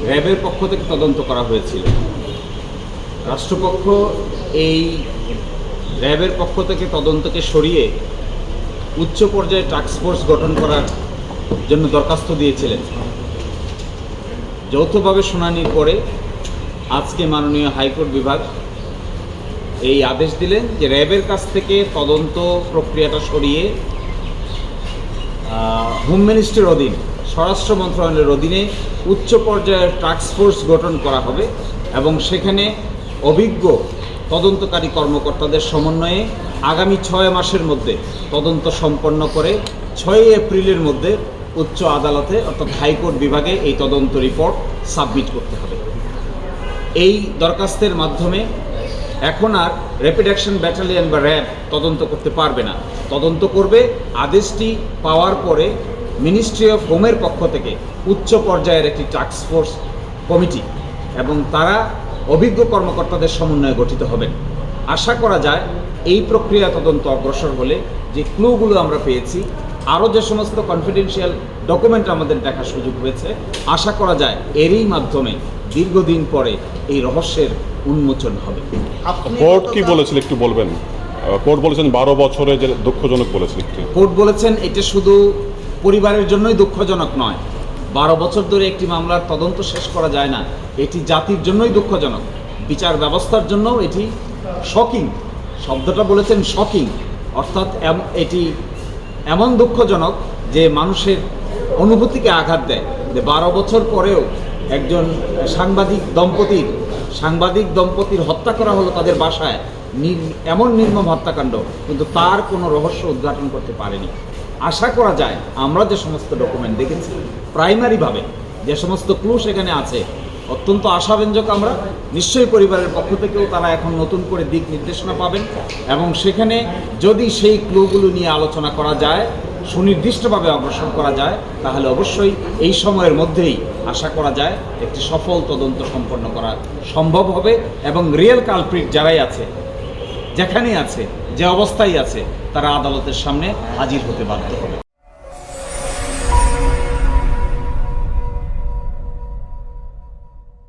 র্যাবের পক্ষ থেকে তদন্ত করা হয়েছিল। রাষ্ট্রপক্ষ এই র্যাবের পক্ষ থেকে তদন্তকে সরিয়ে উচ্চ পর্যায়ে টাস্কফোর্স গঠন করার জন্য দরখাস্ত দিয়েছিলেন। যৌথভাবে শুনানির পরে আজকে মাননীয় হাইকোর্ট বিভাগ এই আদেশ দিলেন যে র্যাবের কাছ থেকে তদন্ত প্রক্রিয়াটা সরিয়ে হোম মিনিস্ট্রির অধীন, স্বরাষ্ট্র মন্ত্রণালয়ের অধীনে উচ্চ পর্যায়ের টাস্কফোর্স গঠন করা হবে এবং সেখানে অভিজ্ঞ তদন্তকারী কর্মকর্তাদের সমন্বয়ে আগামী 6 মাসের মধ্যে তদন্ত সম্পন্ন করে 6 এপ্রিলের মধ্যে উচ্চ আদালতে অর্থাৎ হাইকোর্ট বিভাগে এই তদন্ত রিপোর্ট সাবমিট করতে হবে। এই দরখাস্তের মাধ্যমে এখন আর র্যাপিড অ্যাকশন ব্যাটালিয়ন বা র্যাব তদন্ত করতে পারবে না। তদন্ত করবে আদেশটি পাওয়ার পরে মিনিস্ট্রি অফ হোমের পক্ষ থেকে উচ্চ পর্যায়ের একটি টাস্কফোর্স কমিটি এবং তারা অভিজ্ঞ কর্মকর্তাদের সমন্বয়ে গঠিত হবেন। আশা করা যায় এই প্রক্রিয়া তদন্ত অগ্রসর হলে যে ক্লুগুলো আমরা পেয়েছি, আরও যে সমস্ত কনফিডেন্সিয়াল ডকুমেন্ট আমাদের দেখার সুযোগ হয়েছে, আশা করা যায় এরই মাধ্যমে দীর্ঘদিন পরে এই রহস্যের উন্মোচন হবে। কোর্ট কি বলেছিল একটু বলবেন? কোর্ট বলেছেন 12 বছরে যে দুঃখজনক বলেছেন। কোর্ট বলেছেন এটা শুধু পরিবারের জন্যই দুঃখজনক নয়, 12 বছর ধরে একটি মামলার তদন্ত শেষ করা যায় না, এটি জাতির জন্যই দুঃখজনক, বিচার ব্যবস্থার জন্য এটি শকিং। শব্দটা বলেছেন শকিং, অর্থাৎ এটি এমন দুঃখজনক যে মানুষের অনুভূতিকে আঘাত দেয় যে 12 বছর পরেও একজন সাংবাদিক দম্পতির হত্যা করা হলো তাদের বাসায়, এমন নির্মম হত্যাকাণ্ড, কিন্তু তার কোনো রহস্য উদ্ঘাটন করতে পারেনি। আশা করা যায় আমরা যে সমস্ত ডকুমেন্ট দেখেছি, প্রাইমারিভাবে যে সমস্ত ক্লু সেখানে আছে, অত্যন্ত আশাব্যঞ্জক। আমরা নিশ্চয়ই পরিবারের পক্ষ থেকেও তারা এখন নতুন করে দিক নির্দেশনা পাবেন এবং সেখানে যদি সেই ক্লুগুলো নিয়ে আলোচনা করা যায়, সুনির্দিষ্টভাবে অগ্রসর করা যায়, তাহলে অবশ্যই এই সময়ের মধ্যেই আশা করা যায় একটি সফল তদন্ত সম্পন্ন করা সম্ভব হবে এবং রিয়েল কালপ্রিট যারাই আছে, যেখানেই আছে, যে অবস্থায় আছে, তারা আদালতের সামনে হাজির হতে বাধ্য হবে।